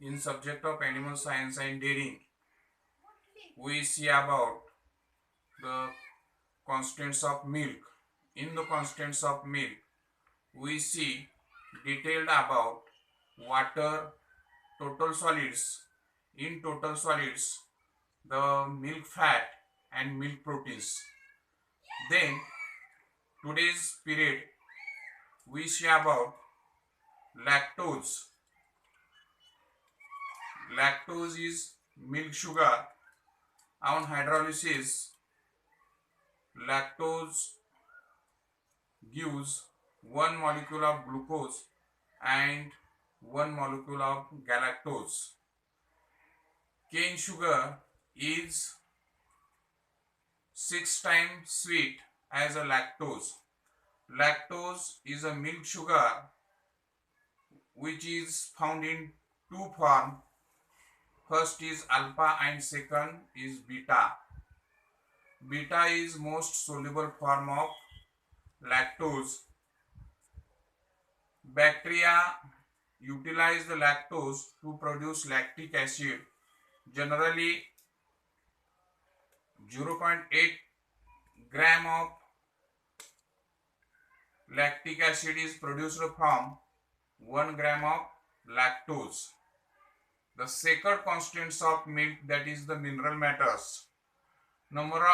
In subject of animal science and dairying, we see about the constants of milk. In the constants of milk, we see detailed about water, total solids. In total solids, the milk fat and milk proteins. Then today's period, we see about lactose. Lactose is milk sugar. On hydrolysis, lactose gives one molecule of glucose and one molecule of galactose. Cane sugar is 6 times sweet as a lactose. Lactose is a milk sugar which is found in two forms. First is alpha and second is beta. Beta is most soluble form of lactose. Bacteria utilize the lactose to produce lactic acid. Generally 0.8 gram of lactic acid is produced from 1 gram of lactose. The second constants of milk, that is the mineral matters. Number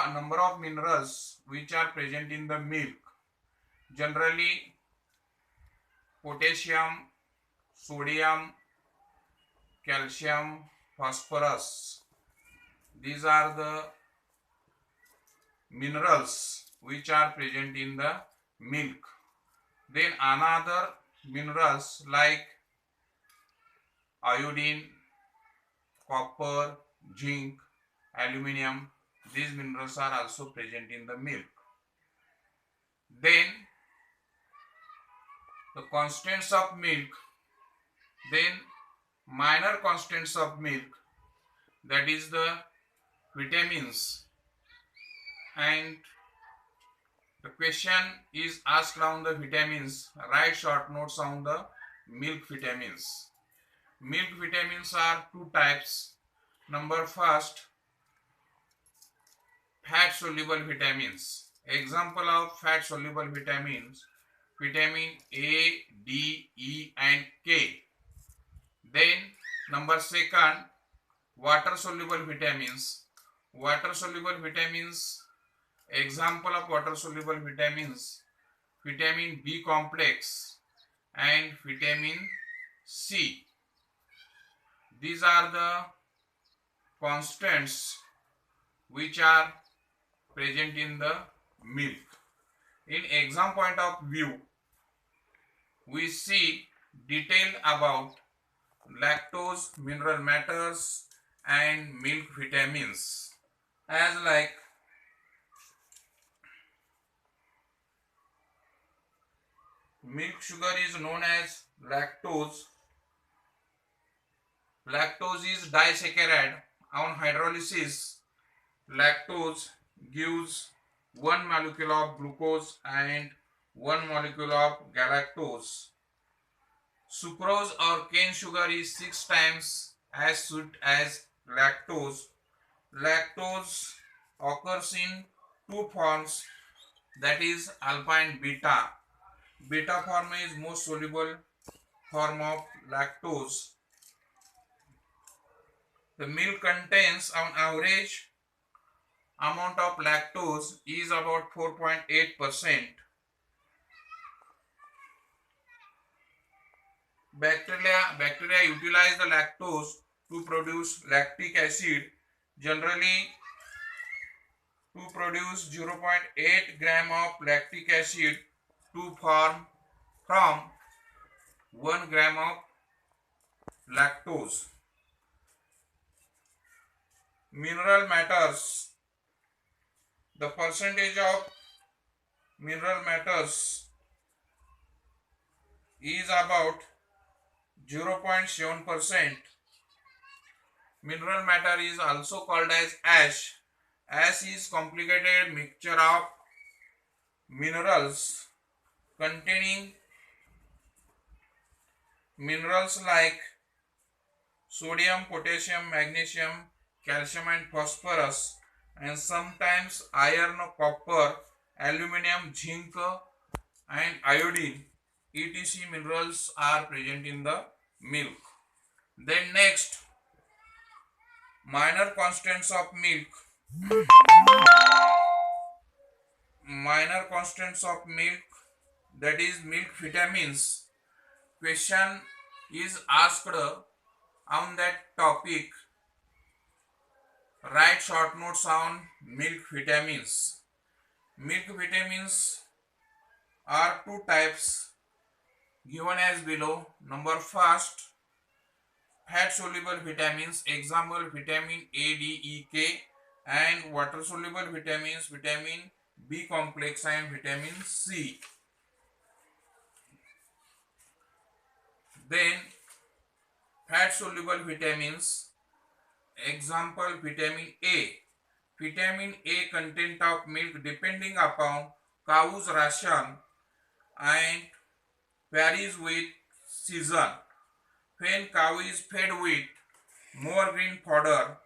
of minerals which are present in the milk. Generally potassium, sodium, calcium, phosphorus. These are the minerals which are present in the milk. Then another minerals like iodine, copper, zinc, aluminium, these minerals are also present in the milk. Then the constants of milk, then minor constants of milk, that is the vitamins, and the question is asked on the vitamins. Write short notes on the milk vitamins. Milk vitamins are two types. Number first, fat soluble vitamins. Example of fat soluble vitamins: vitamin A, D, E and K. Then number second, water soluble vitamins. Water soluble vitamins, example of water soluble vitamins: vitamin B complex and vitamin C. These are the constants which are present in the milk. In exam point of view, we see detail about lactose, mineral matters and milk vitamins. As like milk sugar is known as lactose. Lactose is disaccharide. On hydrolysis, lactose gives one molecule of glucose and one molecule of galactose. Sucrose or cane sugar is 6 times as sweet as lactose. Lactose occurs in two forms, that is alpha and beta. Beta form is most soluble form of lactose. The milk contains on average amount of lactose is about 4.8%. Bacteria utilize the lactose to produce lactic acid. Generally to produce 0.8 gram of lactic acid to form from 1 gram of lactose. Mineral matters. The percentage of mineral matters is about 0.7%. Mineral matter is also called as ash. Ash is complicated mixture of minerals containing minerals like sodium, potassium, magnesium, calcium and phosphorus, and sometimes iron, copper, aluminum, zinc and iodine etc minerals are present in the milk. Then next, minor constants of milk. Minor constants of milk, that is milk vitamins. Question is asked on that topic. Write short notes on milk vitamins. Milk vitamins are two types given as below. Number first, fat soluble vitamins, example vitamin A, D, E, K, and water soluble vitamins, vitamin B complex and vitamin C. Then fat soluble vitamins, example vitamin A. Vitamin A content of milk depending upon cow's ration and varies with season. When cow is fed with more green fodder,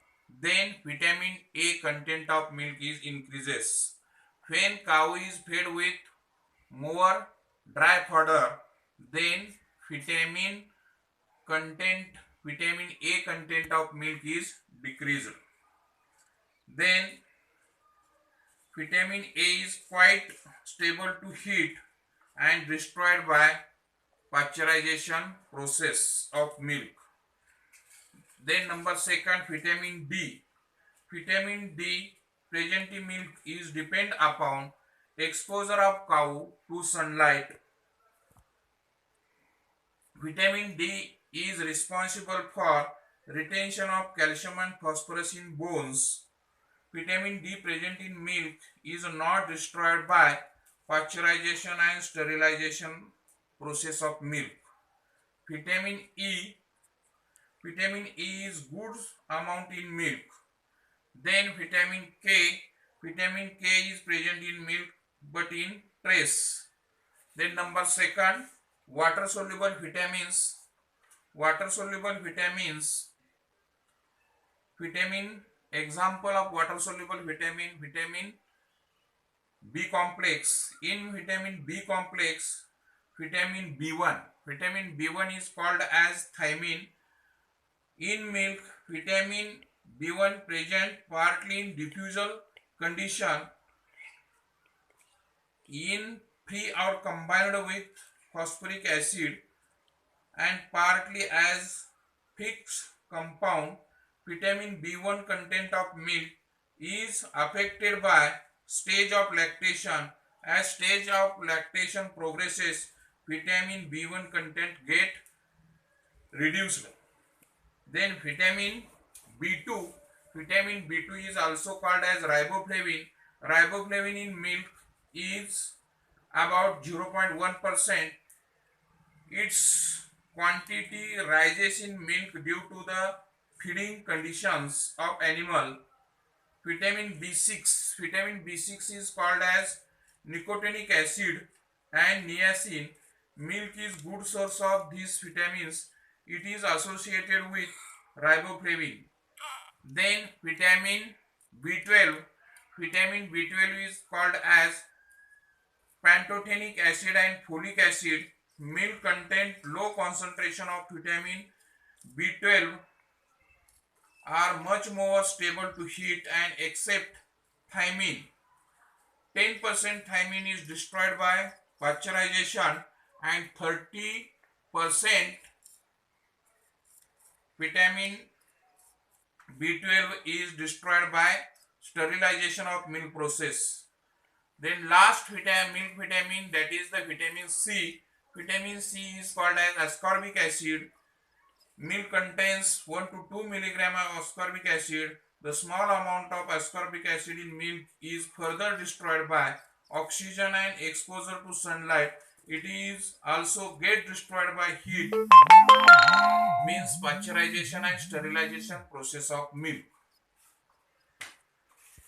then vitamin A content of milk is increases. When cow is fed with more dry fodder, then vitamin content vitamin A content of milk is decreased. Then vitamin A is quite stable to heat and destroyed by pasteurization process of milk. Then number second, vitamin D. Vitamin D present in milk is depend upon exposure of cow to sunlight. Vitamin D is responsible for retention of calcium and phosphorus in bones. Vitamin D present in milk is not destroyed by pasteurization and sterilization process of milk. Vitamin E. Vitamin E is good amount in milk. Then vitamin K. Vitamin K is present in milk but in trace. Then number second, water soluble vitamins. Water soluble vitamins. Vitamin, example of water soluble vitamin, vitamin B complex. In vitamin B complex, vitamin B1. Vitamin B1 is called as thiamine. In milk, vitamin B1 present partly in diffusal condition in free or combined with phosphoric acid and partly as fixed compound. Vitamin B1 content of milk is affected by stage of lactation. As stage of lactation progresses, vitamin B1 content get reduced. Then vitamin B2. Vitamin B2 is also called as riboflavin. Riboflavin in milk is about 0.1%. Its quantity rises in milk due to the feeding conditions of animal. Vitamin B6. Vitamin B6 is called as nicotinic acid and niacin. Milk is good source of these vitamins. It is associated with riboflavin. Then vitamin B12. Vitamin B12 is called as pantothenic acid and folic acid. Milk content low concentration of vitamin B12 are much more stable to heat and except thiamine. 10% thiamine is destroyed by pasteurization and 30% vitamin B12 is destroyed by sterilization of milk process. Then last milk vitamin, that is the vitamin C. Vitamin C is called as ascorbic acid. Milk contains 1 to 2 milligram of ascorbic acid. The small amount of ascorbic acid in milk is further destroyed by oxygen and exposure to sunlight. It is also get destroyed by heat, means pasteurization and sterilization process of milk.